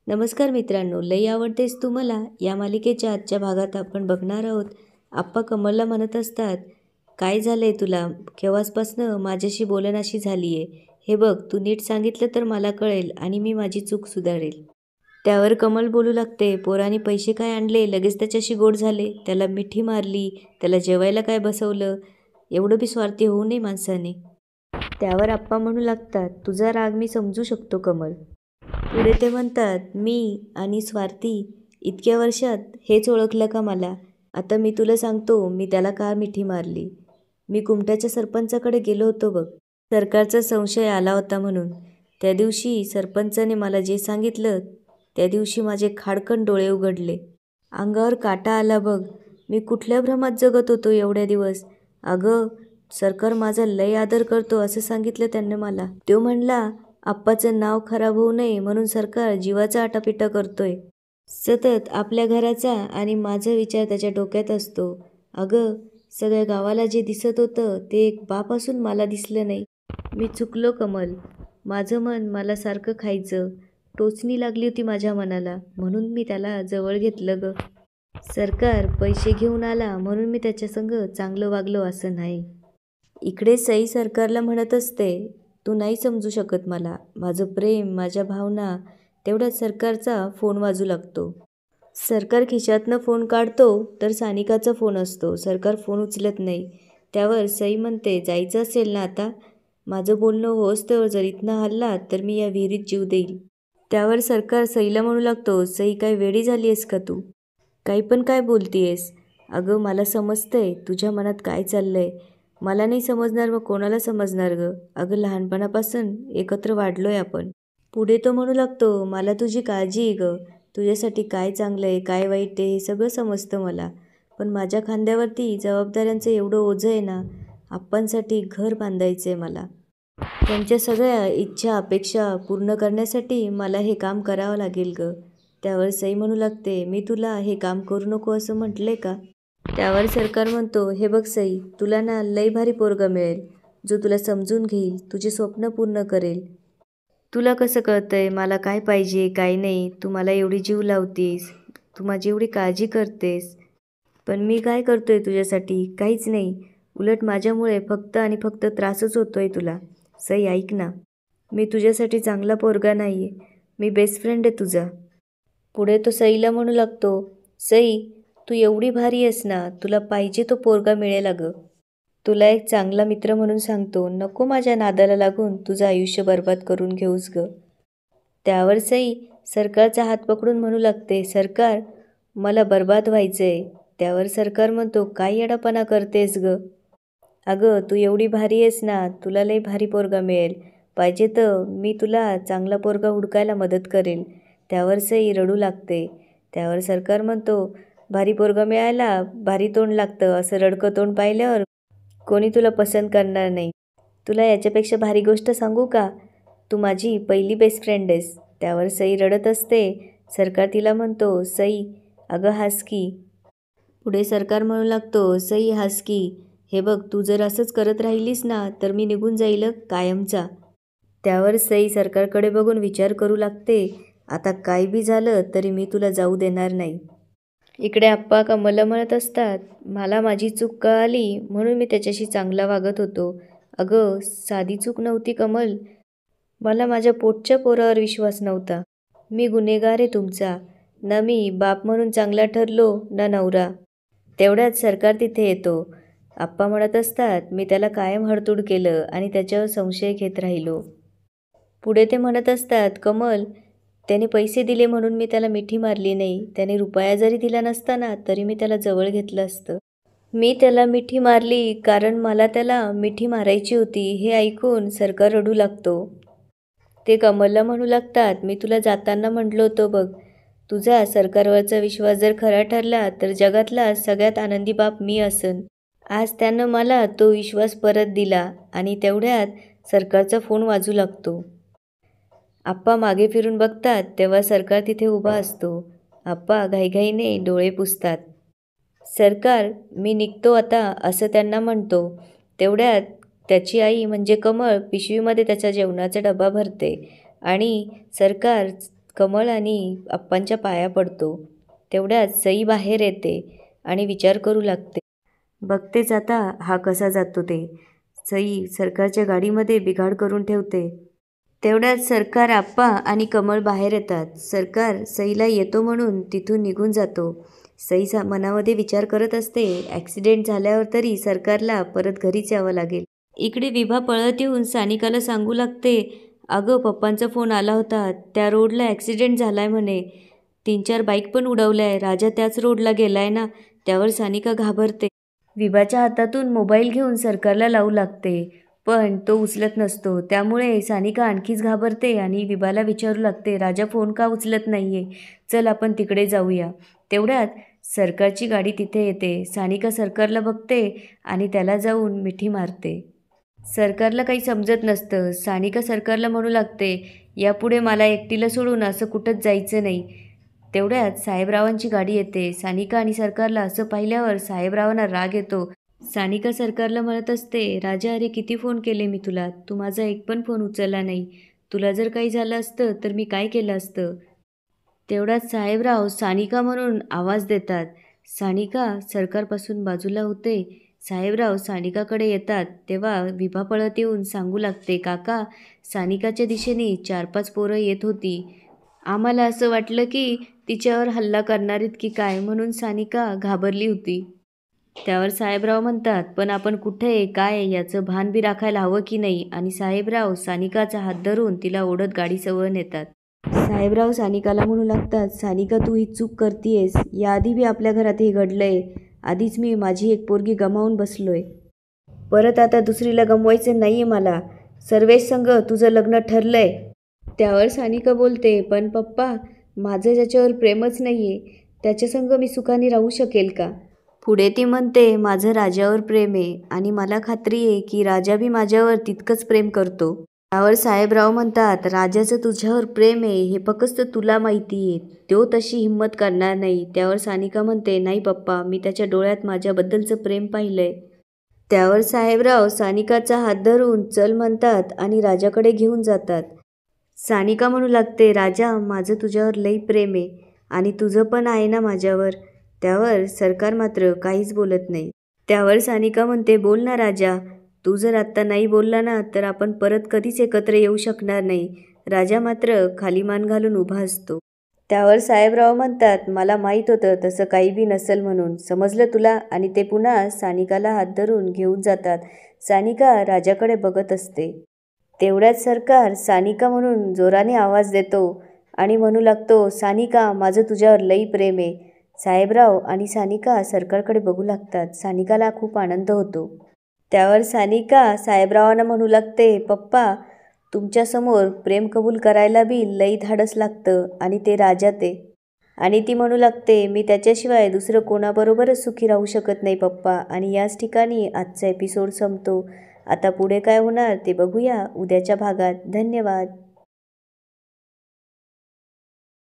नमस्कार मित्रांनो, लई आवडतेस तू मला या मालिकेच्या आजच्या भागात आपण बघणार आहोत. आप्पा कमलला म्हणत असतात, काय झालंय तुला? केव्हाचपासनं माझ्याशी बोलनाशी झालीये. हे बघ, तू नीट सांगितलं तर मला कळेल आणि मी माझी चूक सुधारेल. त्यावर कमल बोलू लागते, पोराने पैसे काय आणले, लगेच त्याच्याशी गोड झाले, त्याला मिठी मारली, त्याला जेवायला काय बसवलं. एवढं बी स्वार्थी होऊ नये माणसाने. त्यावर आप्पा म्हणू लागतात, तुझा राग मी समजू शकतो कमल. पुढे ते म्हणतात, मी आणि स्वार्थी इतक्या वर्षात हेच ओळखलं का मला? आता मी तुला सांगतो मी त्याला का मिठी मारली. मी कुमट्याच्या सरपंचाकडे गेलो होतो बघ, सरकारचा संशय आला होता म्हणून. त्या दिवशी सरपंचाने मला जे सांगितलं त्या दिवशी माझे खाडकन डोळे उघडले. अंगावर काटा आला बघ. मी कुठल्या भ्रमात जगत होतो एवढ्या दिवस. अगं, सरकार माझा लय आदर करतो असं सांगितलं त्याने मला. तो म्हणला, आप्पाचं नाव खराब होऊ नये म्हणून सरकार जीवाचा आटापिटा करतोय. सतत आपल्या घराचा आणि माझा विचार त्याच्या डोक्यात असतो. अगं, सगळ्या गावाला जे दिसत होतं ते एक बाप असून मला दिसलं नाही. मी चुकलो कमल. माझं मन मला सारखं खायचं. टोचणी लागली होती माझ्या मनाला, म्हणून मी त्याला जवळ घेतलं ग. सरकार पैसे घेऊन आला म्हणून मी त्याच्यासंग चांगलं वागलो असं नाही. इकडे सई सरकारला म्हणत असते, तू नाही समजू शकत मला. माझं प्रेम, माझ्या भावना. तेवढ्यात सरकारचा फोन वाजू लागतो. सरकार खिशातनं फोन काढतो तर सानिकाचा फोन असतो. सरकार फोन उचलत नाही. त्यावर सई म्हणते, जायचं असेल ना आता? माझं बोलणं होस तर जर इथनं हल्ला तर मी या विहिरीत जीव देईल. त्यावर सरकार सईला म्हणू लागतो, सई काय वेडी झाली आहेस का तू? काही पण काय बोलतीयेस? अगं, मला समजतंय तुझ्या मनात काय चाललंय. मला नाही समजणार मग कोणाला समजणार ग? अगं, लहानपणापासून एकत्र वाढलोय आपण. पुढे तो म्हणू लागतो, मला तुझी काळजी आहे ग. तुझ्यासाठी काय चांगलं आहे काय वाईट आहे हे सगळं समजतं मला. पण माझ्या खांद्यावरती जबाबदाऱ्यांचं एवढं ओझं आहे ना. आप्पांसाठी घर बांधायचं आहे मला. त्यांच्या सगळ्या इच्छा अपेक्षा पूर्ण करण्यासाठी मला हे काम करावं लागेल ग. त्यावर सई म्हणू लागते, मी तुला हे काम करू नको असं म्हटलंय का? त्यावर सरकार म्हणतो, हे बघ सई, तुला ना लई भारी पोरगा मिळेल जो तुला समजून घेईल, तुझे स्वप्न पूर्ण करेल. तुला कसं कळतंय मला काय पाहिजे काय नाही? तू मला एवढी जीव लावतीस, तू माझी एवढी काळजी करतेस, पण मी काय करतोय तुझ्यासाठी? काहीच नाही. उलट माझ्यामुळे फक्त आणि फक्त त्रासच होतोय तुला. सई ऐक ना, मी तुझ्यासाठी चांगला पोरगा नाही आहे. मी बेस्ट फ्रेंड आहे तुझा. पुढे तो सईला म्हणू लागतो, सई, तू एवढी भारी आहेस ना, तुला पाहिजे तो पोरगा मिळेल अगं. तुला एक चांगला मित्र म्हणून सांगतो, नको माझ्या नादाला लागून तुझं आयुष्य बर्बाद करून घेऊस ग. त्यावर सई सरकारचा हात पकडून म्हणू लागते, सरकार, मला बर्बाद व्हायचंय. त्यावर सरकार म्हणतो, काय येडापणा करतेस ग? अगं, तू एवढी भारी आहेस ना, तुला लई भारी पोरगा मिळेल. पाहिजे तर मी तुला चांगला पोरगा हुडकायला मदत करेल. त्यावर सई रडू लागते. त्यावर सरकार म्हणतो, भारी पोरगा मिळायला भारी तोंड लागतं. असं रडकं तोंड पाहिल्यावर कोणी तुला पसंत करणार नाही. तुला याच्यापेक्षा भारी गोष्ट सांगू का? तू माझी पहिली बेस्ट फ्रेंड आहेस. त्यावर सई रडत असते. सरकार तिला म्हणतो, सई, अगं हास की. पुढे सरकार म्हणू लागतो, सई हास की. हे बघ, तू जर असंच करत राहिलीस ना तर मी निघून जाईल कायमचा. त्यावर सई सरकारकडे बघून विचार करू लागते, आता काय बी झालं तरी मी तुला जाऊ देणार नाही. इकडे आप्पा कमलला म्हणत असतात, मला माझी चूक कळाली म्हणून मी त्याच्याशी चांगला वागत होतो. अगं, साधी चूक नव्हती कमल. मला माझ्या पोटच्या पोरावर विश्वास नव्हता. मी गुन्हेगार आहे तुमचा. ना मी बाप म्हणून चांगला ठरलो ना नवरा. तेवढ्यात सरकार तिथे येतो. आप्पा म्हणत असतात, मी त्याला कायम हडतूड केलं आणि त्याच्यावर संशय घेत राहिलो. पुढे ते म्हणत असतात, कमल, त्याने पैसे दिले म्हणून मी त्याला मिठी मारली नाही. त्याने रुपया जरी दिला नसता ना तरी मी त्याला जवळ घेतलं असतं. मी त्याला मिठी मारली कारण मला त्याला मिठी मारायची होती. हे ऐकून सरकार रडू लागतो. ते कमलला म्हणू लागतात, मी तुला जाताना म्हटलं होतं बघ, तुझा सरकारवरचा विश्वास जर खरा ठरला तर जगातला सगळ्यात आनंदी बाप मी असन. आज त्यानं मला तो विश्वास परत दिला. आणि तेवढ्यात सरकारचा फोन वाजू लागतो. आप्पा मागे फिरून बघतात तेव्हा सरकार तिथे उभा असतो. आप्पा घाईघाईने डोळे पुसतात. सरकार, मी निघतो आता असं त्यांना म्हणतो. तेवढ्यात त्याची आई म्हणजे कमळ पिशवीमध्ये त्याच्या जेवणाचा डबा भरते आणि सरकार कमळ आणि आप्पांच्या पाया पडतो. तेवढ्यात सई बाहेर येते आणि विचार करू लागते. बघतेच आता हा कसा जातो ते. सई सरकारच्या गाडीमध्ये बिघाड करून ठेवते. तेवढ्यात सरकार, आप्पा आणि कमळ बाहेर येतात. सरकार सईला येतो म्हणून तिथून निघून जातो. सई मनामध्ये विचार करत असते, ॲक्सिडेंट झाल्यावर तरी सरकारला परत घरीच यावं लागेल. इकडे विभा पळत येऊन सानिकाला सांगू लागते, अगं पप्पांचा फोन आला होता, त्या रोडला ॲक्सिडेंट झालाय म्हणे. 3-4 बाईक पण उडवलाय. राजा त्याच रोडला गेलाय ना. त्यावर सानिका घाबरते. विभाच्या हातातून मोबाईल घेऊन सरकारला लावू लागते, पण तो उचलत नसतो. त्यामुळे सानिका आणखीच घाबरते आणि विभाला विचारू लागते, राजा फोन का उचलत नाहीये? चल आपण तिकडे जाऊया. तेवढ्यात सरकारची गाडी तिथे येते. सानिका सरकारला बघते आणि त्याला जाऊन मिठी मारते. सरकारला काही समजत नसतं. सानिका सरकारला म्हणू लागते, यापुढे मला एकटीला सोडून असं कुठंच जायचं नाही. तेवढ्यात साहेबरावांची गाडी येते. सानिका आणि सरकारला असं पाहिल्यावर साहेबरावांना राग येतो. सानिका सरकारला म्हणत असते, राजा अरे किती फोन केले मी तुला, तू माझा एक पण फोन उचलला नाही. तुला जर काही झालं असतं तर मी काय केलं असतं? तेवढ्यात साहेबराव सानिका म्हणून आवाज देतात. सानिका सरकारपासून बाजूला होते. साहेबराव सानिकाकडे येतात. तेव्हा विभा पळत येऊन सांगू लागते, काका सानिकाच्या दिशेने 4-5 पोरं येत होती. आम्हाला असं वाटलं की तिच्यावर हल्ला करणारीत की काय, म्हणून सानिका घाबरली होती. त्यावर साहेबराव म्हणतात, पण आपण कुठे आहे काय याचं भान बी राखायला हवं की नाही? आणि साहेबराव सानिकाचा हात धरून तिला ओढत गाडीजवळ नेतात. साहेबराव सानिकाला म्हणू लागतात, सानिका तू ही चूक करतीयेस. याआधी बी आपल्या घरात हे घडलंय. आधीच मी माझी एक पोरगी गमावून बसलोय. परत आता दुसरीला गमवायचं नाहीये मला. सर्वेश संग तुझं लग्न ठरलंय. त्यावर सानिका बोलते, पण पप्पा माझं ज्याच्यावर प्रेमच नाहीये त्याच्यासंग मी सुखाने राहू शकेल का? पुढे ती म्हणते, माझं राजावर प्रेम आहे आणि मला खात्री आहे की राजा बी माझ्यावर तितकंच प्रेम करतो. त्यावर साहेबराव म्हणतात, राजाचं तुझ्यावर प्रेम आहे हे फक्त तुला माहिती आहे. तो तशी हिंमत करणार नाही. त्यावर सानिका म्हणते, नाही पप्पा मी त्याच्या डोळ्यात माझ्याबद्दलचं प्रेम पाहिलंय. त्यावर साहेबराव सानिकाचा हात धरून चल म्हणतात आणि राजाकडे घेऊन जातात. सानिका म्हणू लागते, राजा माझं तुझ्यावर लई प्रेम आहे आणि तुझं पण आहे ना माझ्यावर? त्यावर सरकार मात्र काहीच बोलत नाही. त्यावर सानिका म्हणते, बोल ना राजा, तू जर आत्ता नाही बोलला ना तर आपण परत कधीच एकत्र येऊ शकणार नाही. राजा मात्र खाली मान घालून उभा असतो. त्यावर साहेबराव म्हणतात, मला माहीत होतं तसं काही बी नसेल म्हणून. समजलं तुला? आणि ते पुन्हा सानिकाला हात धरून घेऊन जातात. सानिका राजाकडे बघत असते. तेवढ्यात सरकार सानिका म्हणून जोराने आवाज देतो आणि म्हणू लागतो, सानिका माझं तुझ्यावर लई प्रेम आहे. साहेबराव आणि सानिका सरकारकडे बघू लागतात. सानिकाला खूप आनंद होतो. त्यावर सानिका साहेबरावांना म्हणू लागते, पप्पा तुमच्यासमोर प्रेम कबूल करायला बी लई धाडस लागतं आणि ते राजा ते. आणि ती म्हणू लागते, मी त्याच्याशिवाय दुसरं कोणाबरोबरच सुखी राहू शकत नाही पप्पा. आणि याच ठिकाणी आजचा एपिसोड संपतो. आता पुढे काय होणार ते बघूया उद्याच्या भागात. धन्यवाद.